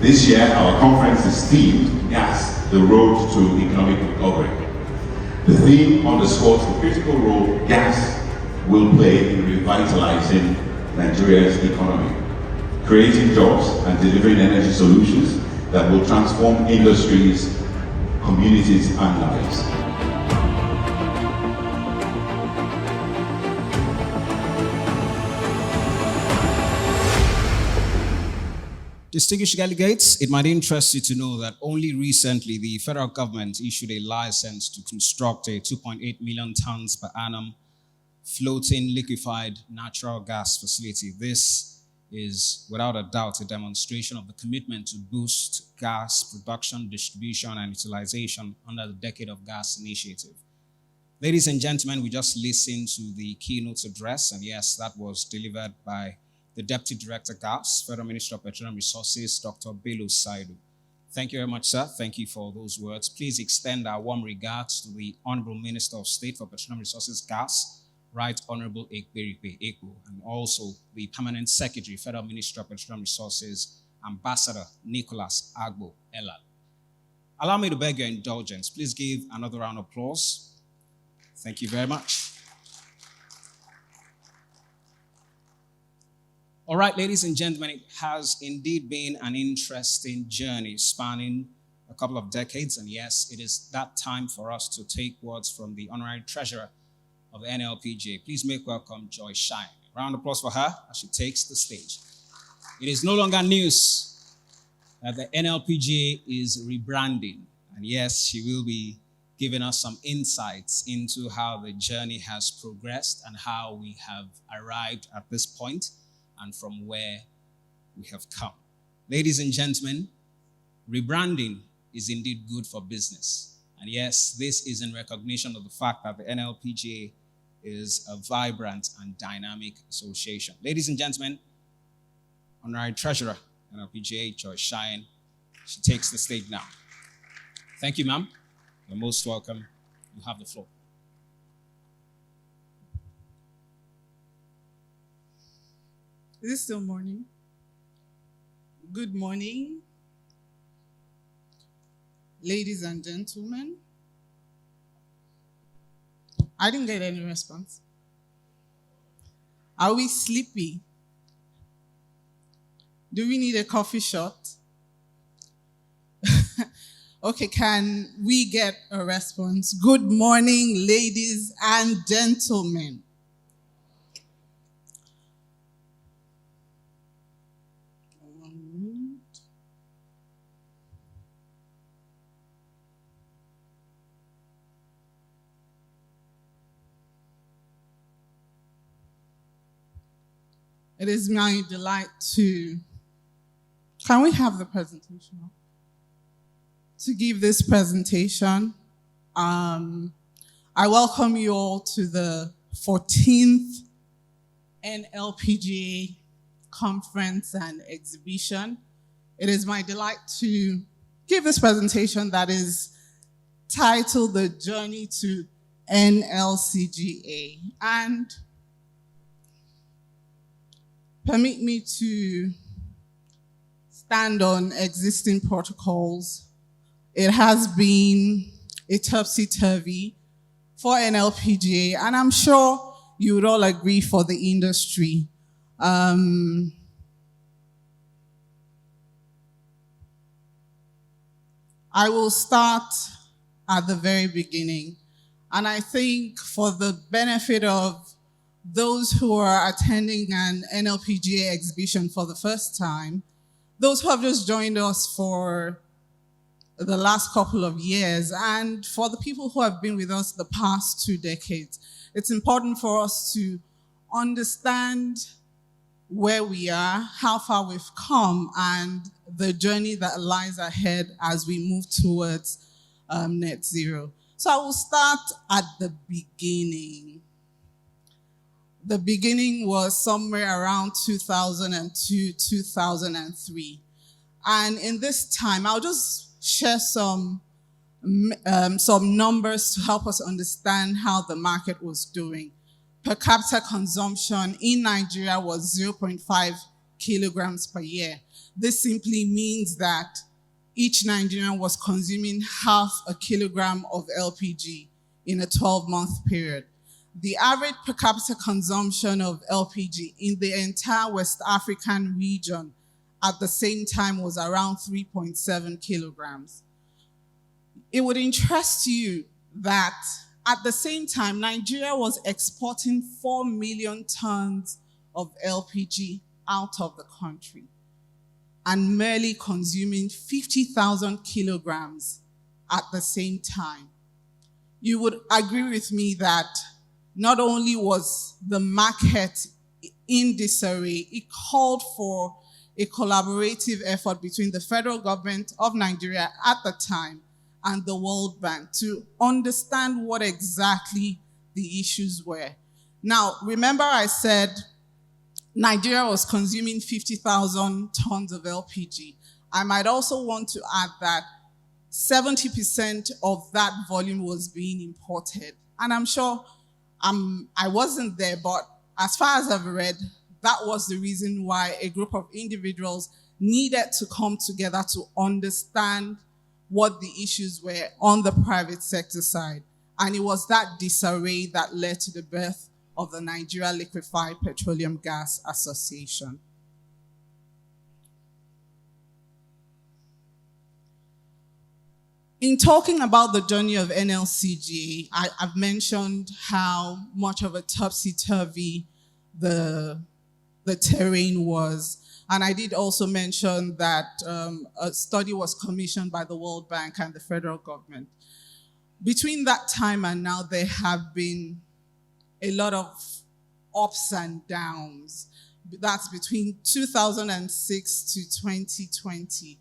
This year, our conference is themed Gas, the Road to Economic Recovery. The theme underscores the critical role gas will play in revitalizing Nigeria's economy, creating jobs and delivering energy solutions that will transform industries, communities, and lives. Distinguished delegates, it might interest you to know that only recently the federal government issued a license to construct a 2.8 million tons per annum floating liquefied natural gas facility. This is without a doubt a demonstration of the commitment to boost gas production, distribution, and utilization under the Decade of Gas initiative. Ladies and gentlemen, we just listened to the keynote address, and yes, that was delivered by the Deputy Director Gas, Federal Minister of Petroleum Resources, Dr. Bello Saidu. Thank you very much, sir. Thank you for those words. Please extend our warm regards to the Honorable Minister of State for Petroleum Resources, Gas, Right Honorable Ekberipe Eko, and also the Permanent Secretary, Federal Minister of Petroleum Resources, Ambassador Nicholas Agbo Elal. Allow me to beg your indulgence. Please give another round of applause. Thank you very much. All right, ladies and gentlemen, it has indeed been an interesting journey spanning a couple of decades. And yes, it is that time for us to take words from the Honorary Treasurer of the NLPGA. Please make welcome Joy Shaiyen. Round of applause for her as she takes the stage. It is no longer news that the NLPGA is rebranding. And yes, she will be giving us some insights into how the journey has progressed and how we have arrived at this point, and from where we have come. Ladies and gentlemen, rebranding is indeed good for business. And yes, this is in recognition of the fact that the NLPGA is a vibrant and dynamic association. Ladies and gentlemen, Honorary Treasurer, NLPGA, Joy Shaiyen, she takes the stage now. Thank you, ma'am. You're most welcome. You have the floor. Is it still morning? Good morning, ladies and gentlemen. I didn't get any response. Are we sleepy? Do we need a coffee shot? Okay, can we get a response? Good morning, ladies and gentlemen. It is my delight to, can we have the presentation up? To give this presentation. I welcome you all to the 14th NLPGA conference and exhibition. It is my delight to give this presentation that is titled The Journey to NLCGA. And permit me to stand on existing protocols. It has been a topsy-turvy for NLPGA, and I'm sure you would all agree for the industry. I will start at the very beginning, and I think for the benefit of those who are attending an NLPGA exhibition for the first time, those who have just joined us for the last couple of years, and for the people who have been with us the past 2 decades, it's important for us to understand where we are, how far we've come, and the journey that lies ahead as we move towards net zero. So I will start at the beginning. The beginning was somewhere around 2002, 2003. And in this time, I'll just share some numbers to help us understand how the market was doing. Per capita consumption in Nigeria was 0.5 kilograms per year. This simply means that each Nigerian was consuming half a kilogram of LPG in a 12-month period. The average per capita consumption of LPG in the entire West African region at the same time was around 3.7 kilograms. It would interest you that at the same time, Nigeria was exporting 4 million tons of LPG out of the country and merely consuming 50,000 kilograms at the same time. You would agree with me that not only was the market in disarray, it called for a collaborative effort between the federal government of Nigeria at the time and the World Bank to understand what exactly the issues were. Now, remember I said Nigeria was consuming 50,000 tons of LPG. I might also want to add that 70% of that volume was being imported. And I'm sure I wasn't there, but as far as I've read, that was the reason why a group of individuals needed to come together to understand what the issues were on the private sector side. And it was that disarray that led to the birth of the Nigeria Liquefied Petroleum Gas Association. In talking about the journey of NLCGA, I've mentioned how much of a topsy-turvy the terrain was. And I did also mention that a study was commissioned by the World Bank and the federal government. Between that time and now, there have been a lot of ups and downs. That's between 2006 to 2020.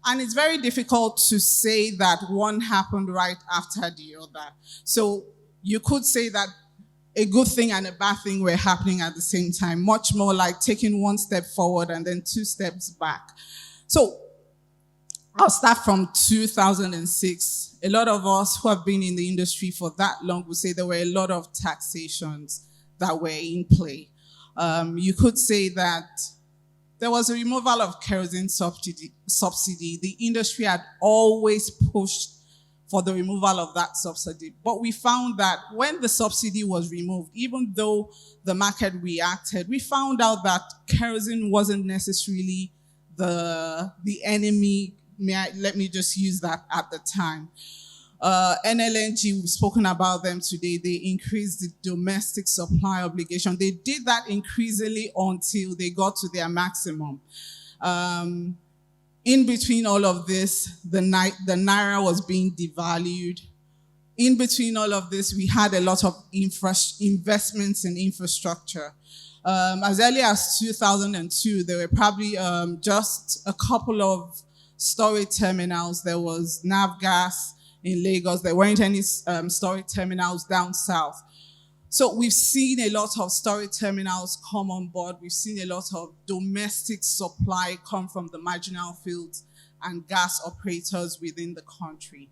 And it's very difficult to say that one happened right after the other. So you could say that a good thing and a bad thing were happening at the same time, much more like taking one step forward and then 2 steps back. So I'll start from 2006. A lot of us who have been in the industry for that long would say there were a lot of taxations that were in play. You could say that there was a removal of kerosene subsidy. The industry had always pushed for the removal of that subsidy. But we found that when the subsidy was removed, even though the market reacted, we found out that kerosene wasn't necessarily the enemy. Let me just use that at the time. NLNG, we've spoken about them today. They increased the domestic supply obligation. They did that increasingly until they got to their maximum. In between all of this, the Naira was being devalued. In between all of this, we had a lot of investments in infrastructure. As early as 2002, there were probably just a couple of storage terminals. There was Navgas in Lagos. There weren't any storage terminals down south. So we've seen a lot of storage terminals come on board. We've seen a lot of domestic supply come from the marginal fields and gas operators within the country,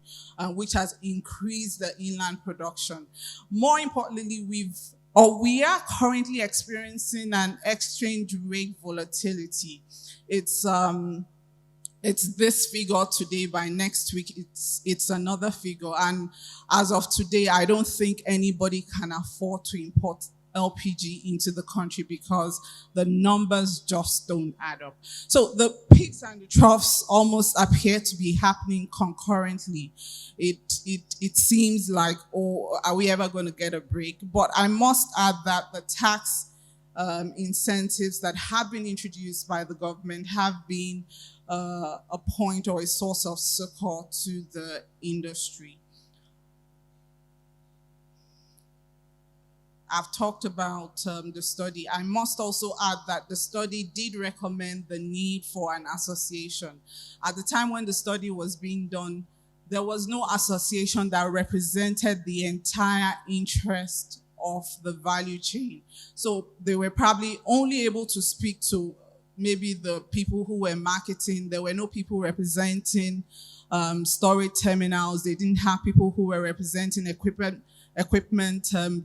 which has increased the inland production. More importantly, we are currently experiencing an exchange rate volatility. It's this figure today. By next week, it's another figure. And as of today, I don't think anybody can afford to import LPG into the country because the numbers just don't add up. So the peaks and the troughs almost appear to be happening concurrently. It seems like, oh, are we ever going to get a break? But I must add that the tax incentives that have been introduced by the government have been a point or a source of support to the industry. I've talked about the study. I must also add that the study did recommend the need for an association. At the time when the study was being done, there was no association that represented the entire interest of the value chain. So they were probably only able to speak to maybe the people who were marketing. There were no people representing storage terminals. They didn't have people who were representing equipment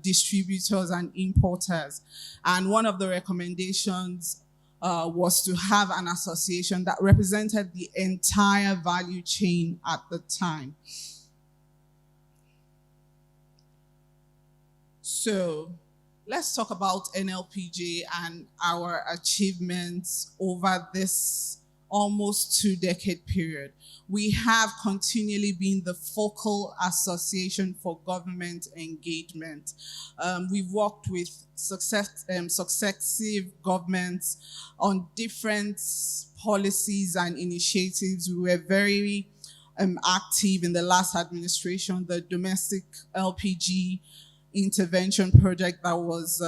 distributors and importers. And one of the recommendations was to have an association that represented the entire value chain at the time. So let's talk about NLPGA and our achievements over this almost 2-decade period. We have continually been the focal association for government engagement. We've worked with successive governments on different policies and initiatives. We were very active in the last administration, the domestic LPG intervention project that was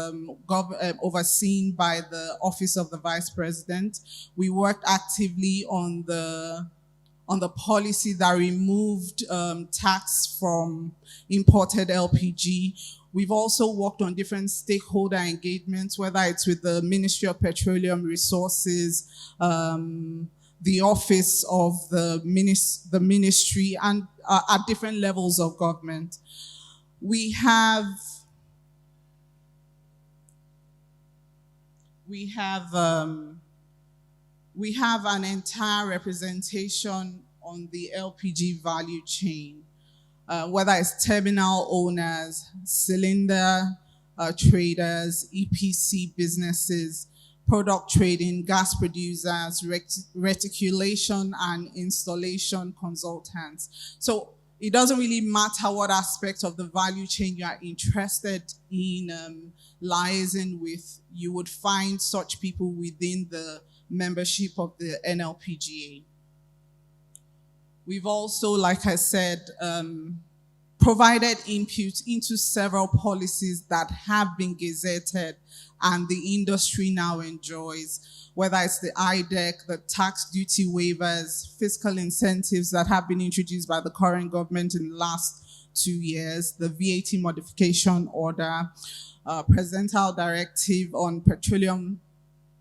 overseen by the Office of the Vice President. We worked actively on the policy that removed tax from imported LPG. We've also worked on different stakeholder engagements, whether it's with the Ministry of Petroleum Resources, the office of the ministry, and at different levels of government. We have an entire representation on the LPG value chain, whether it's terminal owners, cylinder traders, EPC businesses, product trading, gas producers, reticulation and installation consultants. So it doesn't really matter what aspect of the value chain you are interested in liaising with, you would find such people within the membership of the NLPGA. We've also, like I said, provided input into several policies that have been gazetted and the industry now enjoys, whether it's the IDEC, the tax duty waivers, fiscal incentives that have been introduced by the current government in the last 2 years, the VAT modification order, presidential directive on petroleum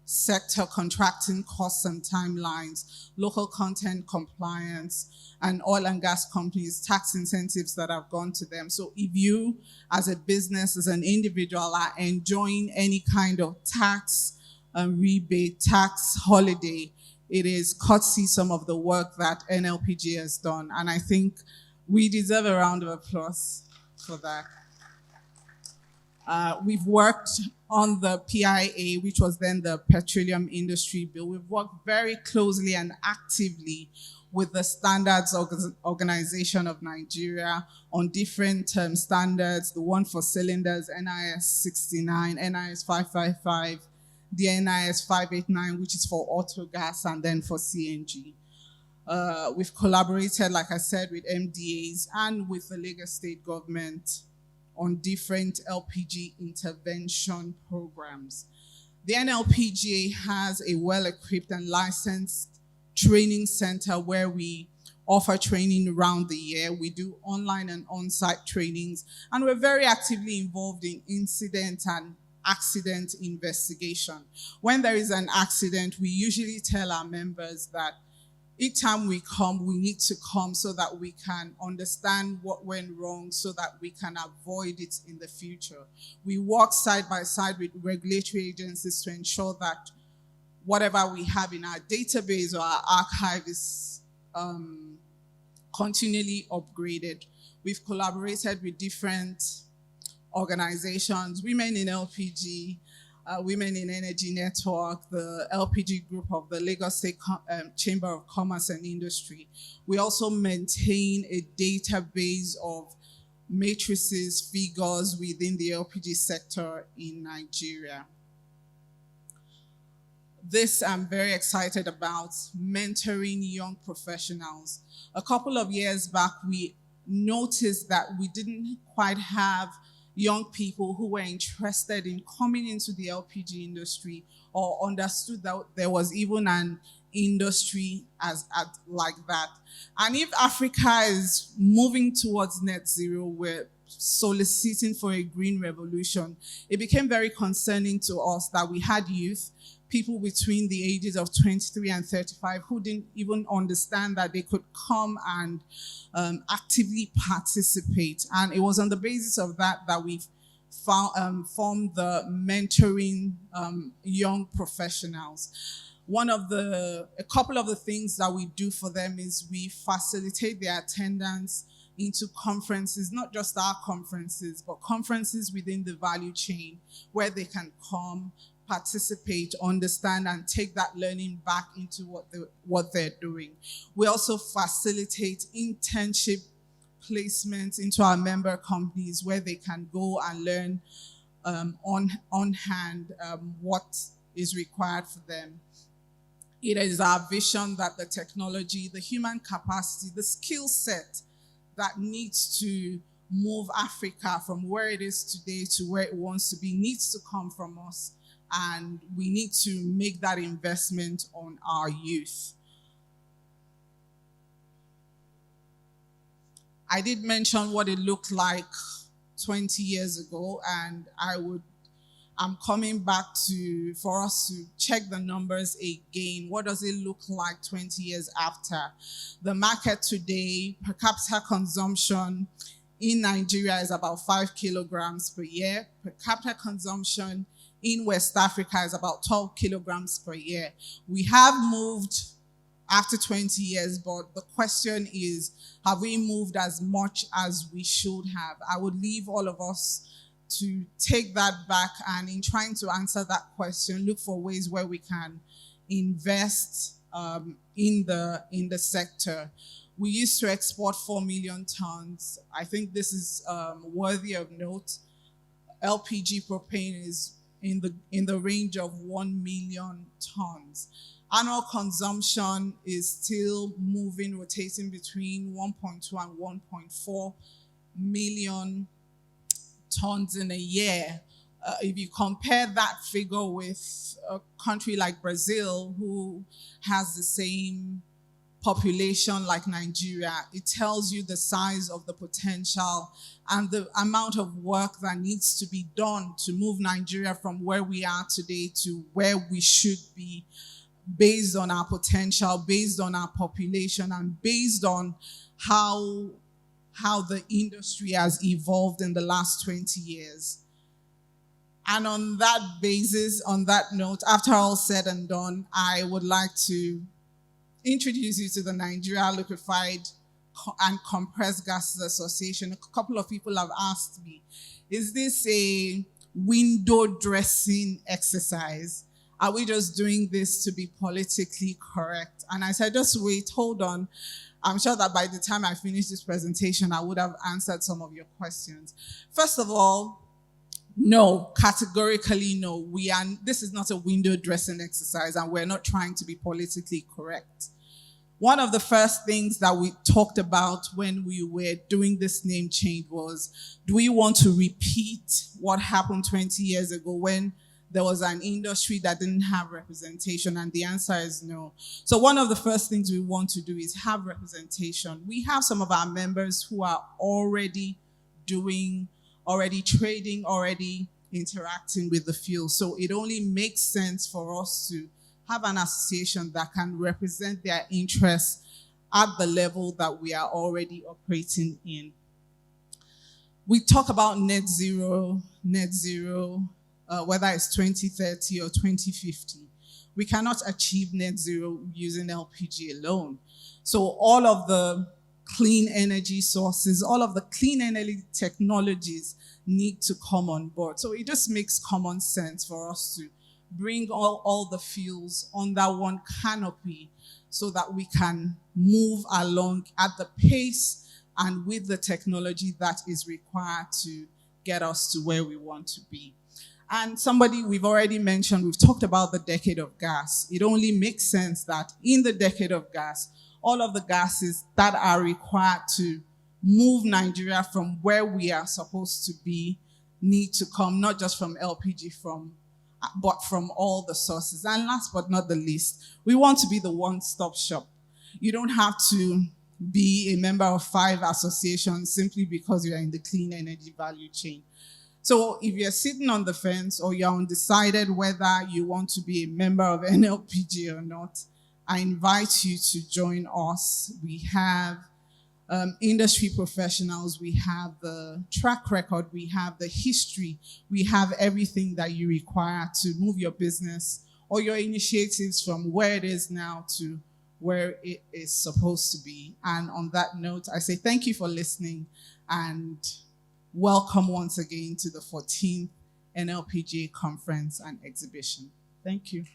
sector contracting costs and timelines, local content compliance, and oil and gas companies, tax incentives that have gone to them. So if you, as a business, as an individual, are enjoying any kind of tax rebate, tax holiday, it is courtesy some of the work that NLPGA has done. And I think we deserve a round of applause for that. We've worked on the PIA, which was then the Petroleum Industry Bill. We've worked very closely and actively with the Standards Organization of Nigeria on different standards, the one for cylinders, NIS 69, NIS 555, the NIS 589, which is for auto gas, and then for CNG. We've collaborated, like I said, with MDAs and with the Lagos State government on different LPG intervention programs. The NLPGA has a well-equipped and licensed training center where we offer training around the year. We do online and on-site trainings, and we're very actively involved in incident and accident investigation. When there is an accident, we usually tell our members that each time we come, we need to come so that we can understand what went wrong so that we can avoid it in the future. We work side by side with regulatory agencies to ensure that whatever we have in our database or our archive is continually upgraded. We've collaborated with different organizations, Women in LPG, Women in Energy Network, the LPG group of the Lagos State Chamber of Commerce and Industry. We also maintain a database of matrices, figures within the LPG sector in Nigeria. This I'm very excited about, mentoring young professionals. A couple of years back, we noticed that we didn't quite have young people who were interested in coming into the LPG industry or understood that there was even an industry like that. And if Africa is moving towards net zero, we're soliciting for a green revolution, it became very concerning to us that we had youth, people between the ages of 23 and 35 who didn't even understand that they could come and actively participate. And it was on the basis of that that we formed the mentoring young professionals. A couple of the things that we do for them is we facilitate their attendance into conferences, not just our conferences, but conferences within the value chain where they can come, participate, understand, and take that learning back into what they're doing. We also facilitate internship placements into our member companies where they can go and learn on hand what is required for them. It is our vision that the technology, the human capacity, the skill set that needs to move Africa from where it is today to where it wants to be needs to come from us. And we need to make that investment on our youth. I did mention what it looked like 20 years ago, and I'm coming back for us to check the numbers again. What does it look like 20 years after? The market today, per capita consumption in Nigeria is about 5 kilograms per year. Per capita consumption in West Africa is about 12 kilograms per year. We have moved after 20 years, but the question is, have we moved as much as we should have? I would leave all of us to take that back and in trying to answer that question, look for ways where we can invest in the sector. We used to export 4 million tons. I think this is worthy of note. LPG propane is in the range of 1 million tons. Annual consumption is still moving, rotating between 1.2 and 1.4 million tons in a year. If you compare that figure with a country like Brazil, who has the same population like Nigeria, it tells you the size of the potential and the amount of work that needs to be done to move Nigeria from where we are today to where we should be, based on our potential, based on our population, and based on how the industry has evolved in the last 20 years. And on that basis, on that note, after all said and done, I would like to introduce you to the Nigeria Liquefied and Compressed Gases Association. A couple of people have asked me, is this a window dressing exercise? Are we just doing this to be politically correct? And I said, just wait, hold on. I'm sure that by the time I finish this presentation, I would have answered some of your questions. First of all, no, categorically no. This is not a window dressing exercise, and we're not trying to be politically correct. One of the first things that we talked about when we were doing this name change was, do we want to repeat what happened 20 years ago when there was an industry that didn't have representation? And the answer is no. So one of the first things we want to do is have representation. We have some of our members who are already trading, already interacting with the field. So it only makes sense for us to have an association that can represent their interests at the level that we are already operating in. We talk about net zero, whether it's 2030 or 2050. We cannot achieve net zero using LPG alone. So all of the clean energy sources, all of the clean energy technologies need to come on board. So it just makes common sense for us to bring all the fuels under one canopy so that we can move along at the pace and with the technology that is required to get us to where we want to be. And we've already mentioned, we've talked about the decade of gas. It only makes sense that in the decade of gas, all of the gases that are required to move Nigeria from where we are supposed to be need to come, not just from LPG, but from all the sources. And last but not the least, we want to be the one-stop shop. You don't have to be a member of 5 associations simply because you're in the clean energy value chain. So if you're sitting on the fence or you're undecided whether you want to be a member of NLPGA or not, I invite you to join us. We have industry professionals, we have the track record, we have the history, we have everything that you require to move your business or your initiatives from where it is now to where it is supposed to be. And on that note, I say thank you for listening and welcome once again to the 14th NLPGA conference and exhibition. Thank you.